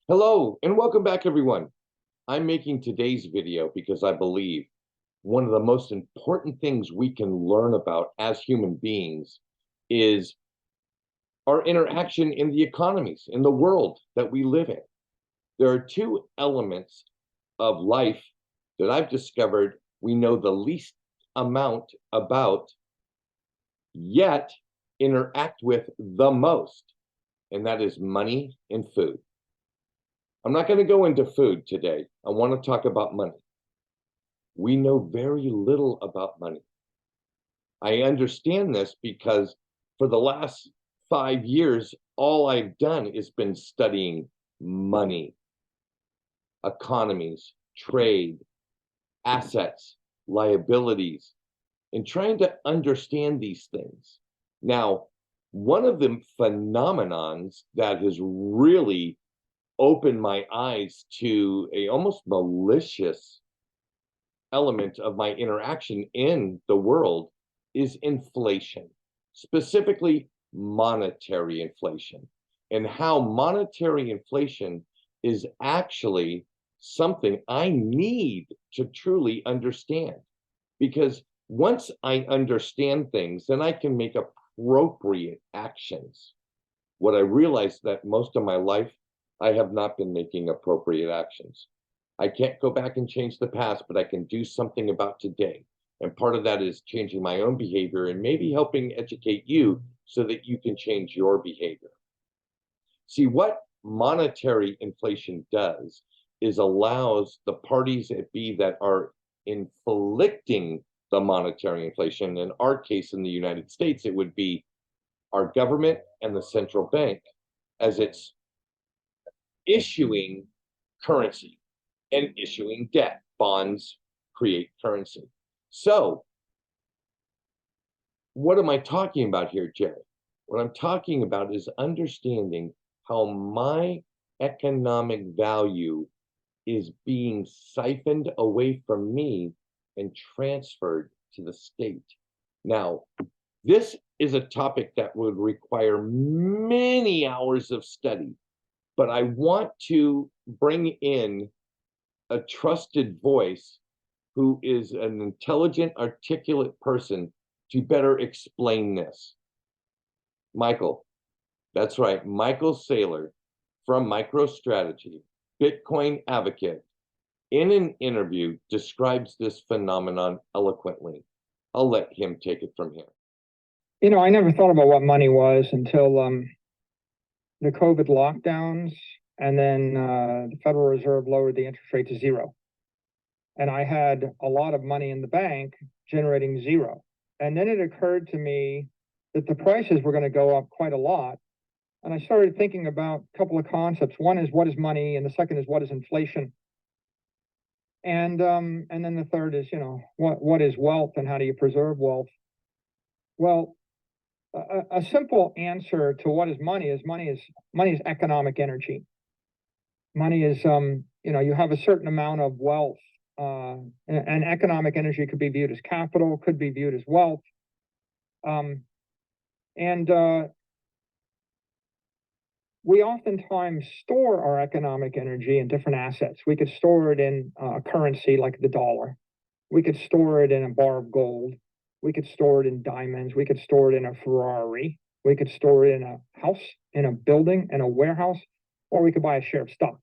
Hello and welcome back, everyone. I'm making today's video because I believe one of the most important things we can learn about as human beings is our interaction in the economies, in the world that we live in. There are two elements of life that I've discovered we know the least amount about, yet interact with the most, and that is money and food. I'm not going to go into food today. I want to talk about money. We know very little about money. I understand this because for the last 5 years, all I've done is been studying money, economies, trade, assets, liabilities, and trying to understand these things. Now, one of the phenomenons that has really opened my eyes to a almost malicious element of my interaction in the world is inflation, specifically monetary inflation, and how monetary inflation is actually something I need to truly understand. Because once I understand things, then I can make appropriate actions. What I realized that most of my life, I have not been making appropriate actions. I can't go back and change the past, but I can do something about today. And part of that is changing my own behavior and maybe helping educate you so that you can change your behavior. See, what monetary inflation does is allows the parties at B that are inflicting the monetary inflation, in our case in the United States, it would be our government and the central bank, as it's issuing currency and issuing debt. Bonds create currency. So, what am I talking about here, Jerry? What I'm talking about is understanding how my economic value is being siphoned away from me and transferred to the state. Now, this is a topic that would require many hours of study, but I want to bring in a trusted voice who is an intelligent, articulate person to better explain this. Michael, that's right, Michael Saylor from MicroStrategy, Bitcoin advocate, in an interview describes this phenomenon eloquently. I'll let him take it from here. I never thought about what money was until the COVID lockdowns, and then the Federal Reserve lowered the interest rate to zero. And I had a lot of money in the bank generating zero. And then it occurred to me that the prices were going to go up quite a lot. And I started thinking about a couple of concepts. One is, what is money? And the second is, what is inflation? And then the third is, what is wealth and how do you preserve wealth? Well, a simple answer to what is money is economic energy. Money is, you have a certain amount of wealth, and economic energy could be viewed as capital, could be viewed as wealth. And we oftentimes store our economic energy in different assets. We could store it in a currency like the dollar. We could store it in a bar of gold. We could store it in diamonds. We could store it in a Ferrari. We could store it in a house, in a building, in a warehouse, or we could buy a share of stock.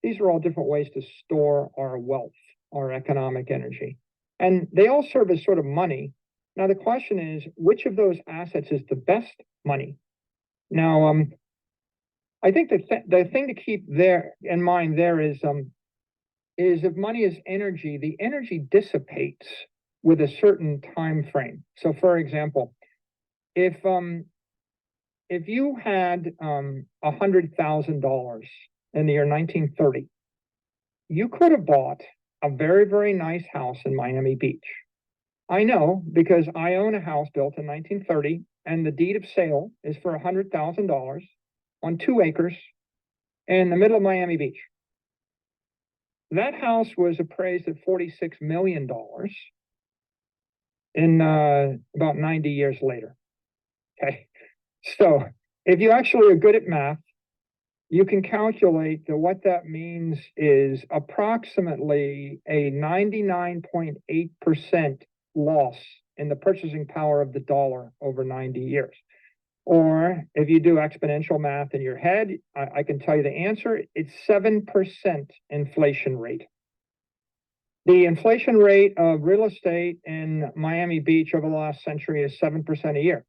These are all different ways to store our wealth, our economic energy. And they all serve as sort of money. Now, the question is, which of those assets is the best money? Now, I think the thing to keep there in mind there is if money is energy, the energy dissipates with a certain time frame. So, for example, if you had $100,000 in the year 1930, you could have bought a very, very nice house in Miami Beach. I know because I own a house built in 1930, and the deed of sale is for $100,000 on 2 acres in the middle of Miami Beach. That house was appraised at $46 million in about 90 years later. Okay, so if you actually are good at math, you can calculate that what that means is approximately a 99.8% loss in the purchasing power of the dollar over 90 years. Or if you do exponential math in your head, I can tell you the answer. It's 7% inflation rate. The inflation rate of real estate in Miami Beach over the last century is 7% a year.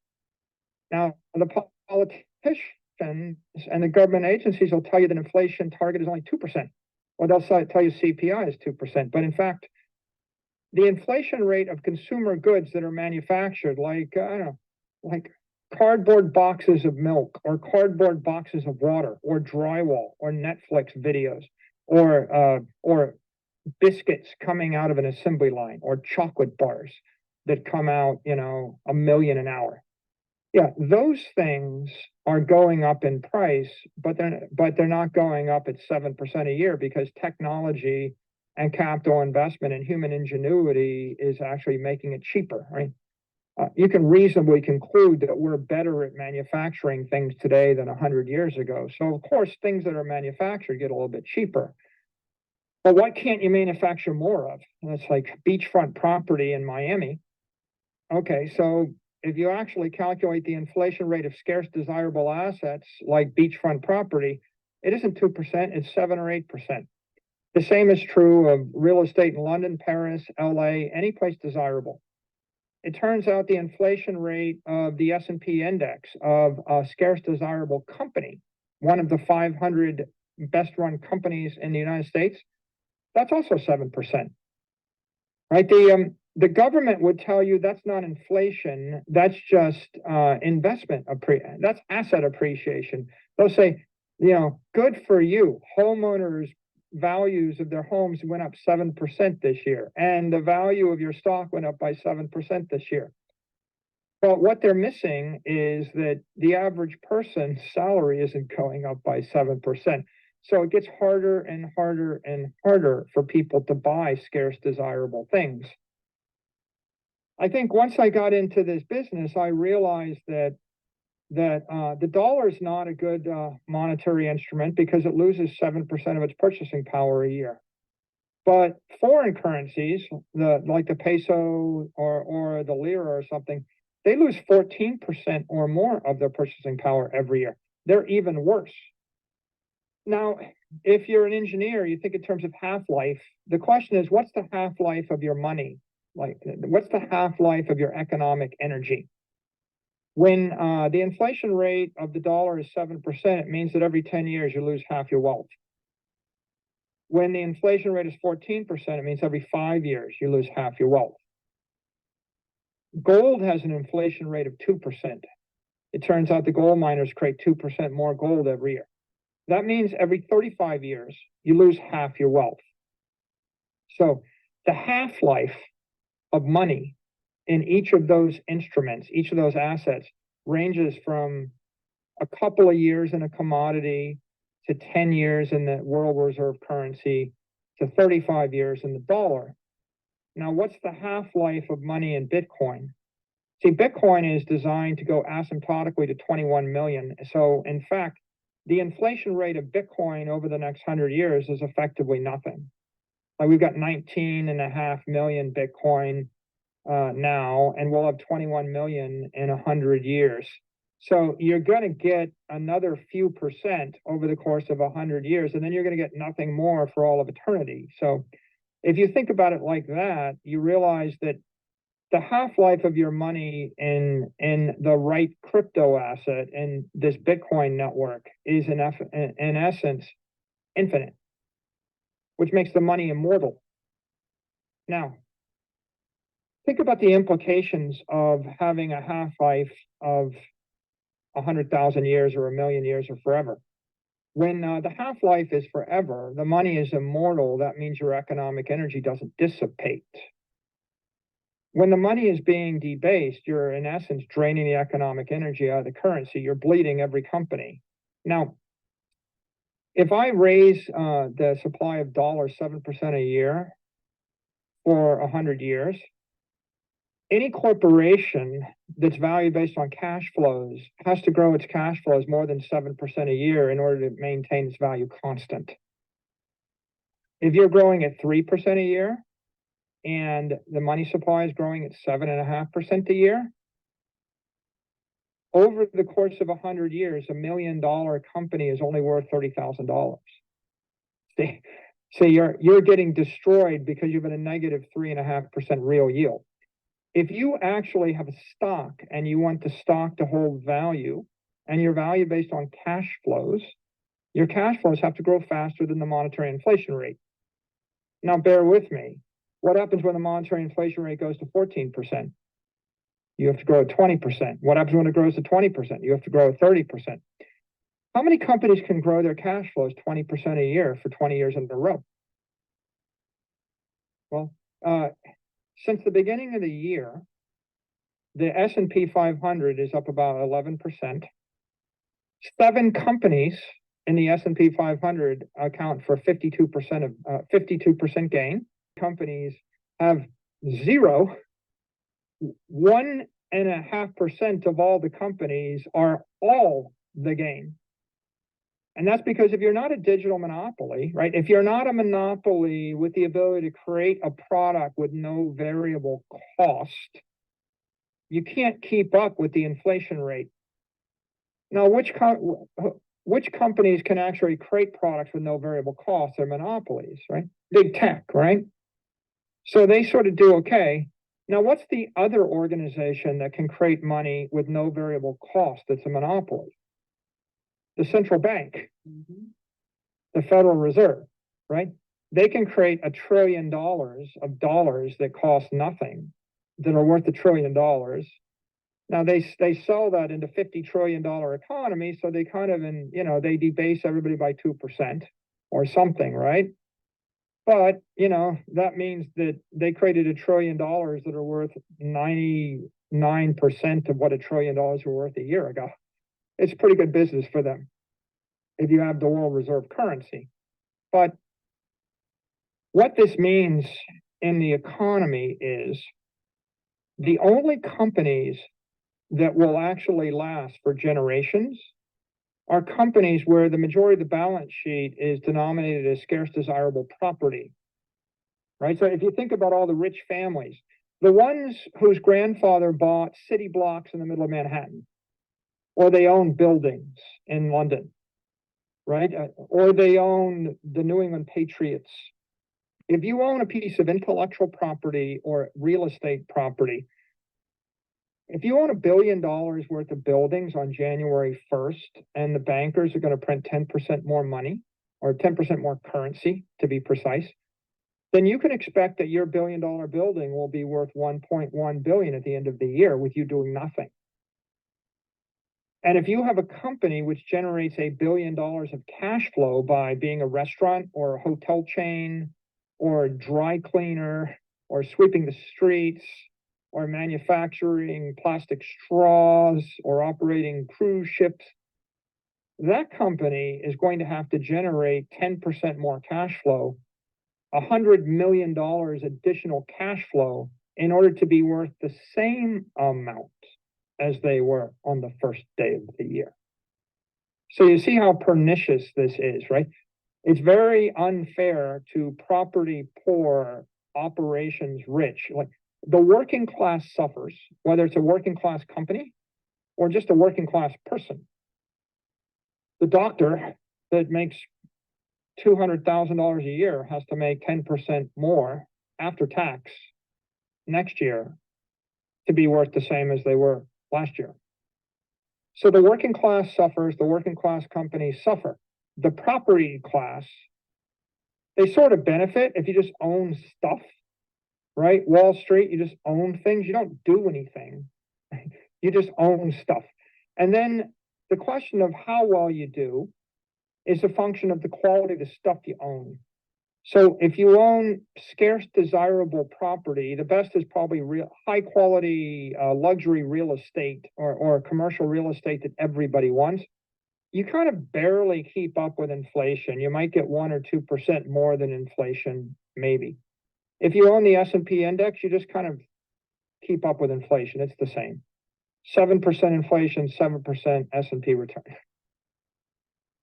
Now, the politicians and the government agencies will tell you that inflation target is only 2%, or they'll tell you CPI is 2%. But in fact, the inflation rate of consumer goods that are manufactured, like, I don't know, like cardboard boxes of milk, or cardboard boxes of water, or drywall, or Netflix videos, or biscuits coming out of an assembly line, or chocolate bars that come out, a million an hour. Yeah, those things are going up in price, but they're not going up at 7% a year, because technology and capital investment and human ingenuity is actually making it cheaper, right? You can reasonably conclude that we're better at manufacturing things today than 100 years ago. So of course, things that are manufactured get a little bit cheaper. But what can't you manufacture more of? And it's like beachfront property in Miami. Okay, so if you actually calculate the inflation rate of scarce desirable assets like beachfront property, it isn't 2%, it's 7 or 8%. The same is true of real estate in London, Paris, LA, any place desirable. It turns out the inflation rate of the S&P index of a scarce desirable company, one of the 500 best run companies in the United States, that's also 7%. Right? The government would tell you that's not inflation, that's just that's asset appreciation. They'll say, good for you. Homeowners' values of their homes went up 7% this year, and the value of your stock went up by 7% this year. But what they're missing is that the average person's salary isn't going up by 7%. So it gets harder and harder and harder for people to buy scarce, desirable things. I think once I got into this business, I realized that the dollar is not a good monetary instrument, because it loses 7% of its purchasing power a year. But foreign currencies, like the peso or the lira or something, they lose 14% or more of their purchasing power every year. They're even worse. Now, if you're an engineer, you think in terms of half-life. The question is, what's the half-life of your money? Like, what's the half-life of your economic energy? When the inflation rate of the dollar is 7%, it means that every 10 years you lose half your wealth. When the inflation rate is 14%, it means every 5 years you lose half your wealth. Gold has an inflation rate of 2%. It turns out the gold miners create 2% more gold every year. That means every 35 years, you lose half your wealth. So the half-life of money in each of those instruments, each of those assets, ranges from a couple of years in a commodity to 10 years in the world reserve currency to 35 years in the dollar. Now, what's the half-life of money in Bitcoin? See, Bitcoin is designed to go asymptotically to 21 million. So in fact, the inflation rate of Bitcoin over the next 100 years is effectively nothing. Like, we've got 19.5 million Bitcoin now, and we'll have 21 million in 100 years. So you're going to get another few percent over the course of 100 years, and then you're going to get nothing more for all of eternity. So if you think about it like that, you realize that the half-life of your money in the right crypto asset in this Bitcoin network is in essence infinite, which makes the money immortal. Now, think about the implications of having a half-life of 100,000 years or 1,000,000 years or forever. When the half-life is forever, the money is immortal. That means your economic energy doesn't dissipate. When the money is being debased, you're in essence draining the economic energy out of the currency. You're bleeding every company. Now, if I raise the supply of dollars 7% a year for 100 years, any corporation that's valued based on cash flows has to grow its cash flows more than 7% a year in order to maintain its value constant. If you're growing at 3% a year and the money supply is growing at 7.5% a year, over the course of 100 years, $1 million company is only worth $30,000. So you're getting destroyed because you have a negative 3.5% real yield. If you actually have a stock and you want the stock to hold value and your value based on cash flows, your cash flows have to grow faster than the monetary inflation rate. Now, bear with me. What happens when the monetary inflation rate goes to 14%? You have to grow at 20%. What happens when it grows to 20%? You have to grow at 30%. How many companies can grow their cash flows 20% a year for 20 years in a row? Well, since the beginning of the year, the S&P 500 is up about 11%. 7 companies in the S&P 500 account for 52% gain. Companies have 1.5% of all the companies are all the gain. And that's because if you're not a digital monopoly, right? If you're not a monopoly with the ability to create a product with no variable cost, you can't keep up with the inflation rate. Now, which companies can actually create products with no variable cost? They're monopolies, right? Big tech, right? So they sort of do okay. Now, what's the other organization that can create money with no variable cost that's a monopoly? The central bank, the Federal Reserve, right? They can create $1 trillion of dollars that cost nothing, that are worth $1 trillion. Now they sell that into $50 trillion economy, so they kind of they debase everybody by 2% or something, right? But that means that they created $1 trillion that are worth 99% of what $1 trillion were worth a year ago. It's pretty good business for them if you have the world reserve currency. But what this means in the economy is the only companies that will actually last for generations are companies where the majority of the balance sheet is denominated as scarce desirable property, right? So if you think about all the rich families, the ones whose grandfather bought city blocks in the middle of Manhattan, or they own buildings in London, right? Or they own the New England Patriots. If you own a piece of intellectual property or real estate property, if you own $1 billion worth of buildings on January 1st, and the bankers are going to print 10% more money, or 10% more currency to be precise, then you can expect that your $1 billion building will be worth 1.1 billion at the end of the year with you doing nothing. And if you have a company which generates $1 billion of cash flow by being a restaurant or a hotel chain or a dry cleaner or sweeping the streets or manufacturing plastic straws or operating cruise ships, that company is going to have to generate 10% more cash flow, $100 million additional cash flow in order to be worth the same amount as they were on the first day of the year. So you see how pernicious this is, right? It's very unfair to property poor, operations rich. Like the working class suffers, whether it's a working class company or just a working class person. The doctor that makes $200,000 a year has to make 10% more after tax next year to be worth the same as they were last year. So the working class suffers, the working class companies suffer. The property class, they sort of benefit if you just own stuff, right? Wall Street, you just own things. You don't do anything. You just own stuff. And then the question of how well you do is a function of the quality of the stuff you own. So if you own scarce desirable property, the best is probably high quality luxury real estate or commercial real estate that everybody wants. You kind of barely keep up with inflation. You might get 1 or 2% more than inflation, maybe. If you own the S&P index, you just kind of keep up with inflation. It's the same. 7% inflation, 7% S&P return.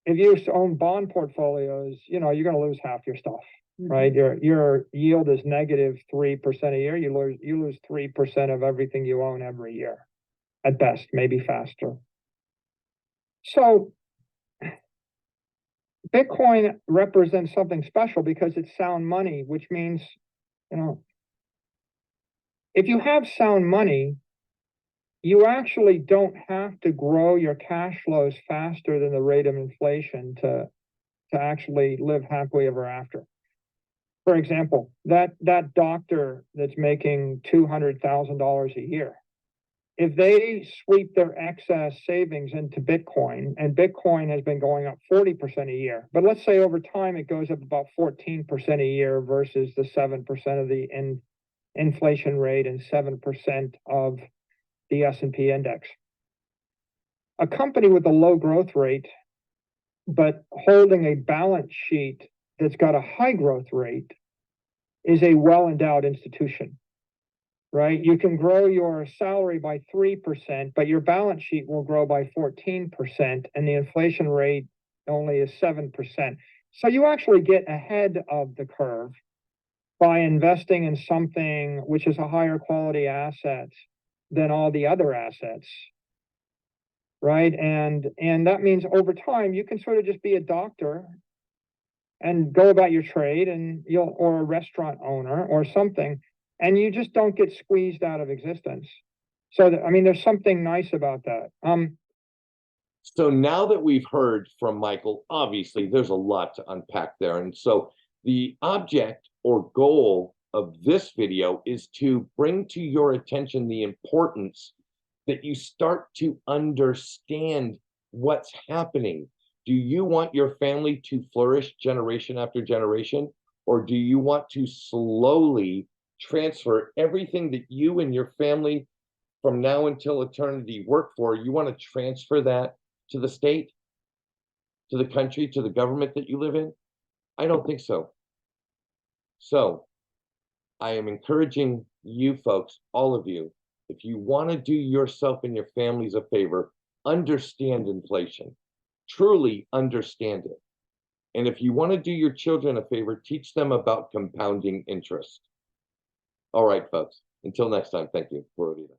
If you own bond portfolios, you're going to lose half your stuff, right? Your yield is negative 3% a year. You lose 3% of everything you own every year, at best, maybe faster. So Bitcoin represents something special because it's sound money, which means, if you have sound money, you actually don't have to grow your cash flows faster than the rate of inflation to actually live happily ever after. For example, that doctor that's making $200,000 a year, if they sweep their excess savings into Bitcoin, and Bitcoin has been going up 40% a year, but let's say over time it goes up about 14% a year versus the 7% of the inflation rate and 7% of the S&P index. A company with a low growth rate, but holding a balance sheet that's got a high growth rate, is a well-endowed institution, right? You can grow your salary by 3%, but your balance sheet will grow by 14%, and the inflation rate only is 7%. So you actually get ahead of the curve by investing in something which is a higher quality asset than all the other assets, right? And that means over time you can sort of just be a doctor and go about your trade, and or a restaurant owner or something, and you just don't get squeezed out of existence. So there's something nice about that. So now that we've heard from Michael, obviously there's a lot to unpack there, and so the object or goal of this video is to bring to your attention the importance that you start to understand what's happening. Do you want your family to flourish generation after generation, or do you want to slowly transfer everything that you and your family from now until eternity work for? You want to transfer that to the state, to the country, to the government that you live in? I don't think so. So I am encouraging you folks, all of you, if you want to do yourself and your families a favor, understand inflation, truly understand it. And if you want to do your children a favor, teach them about compounding interest. All right, folks, until next time, thank you. Pura vida.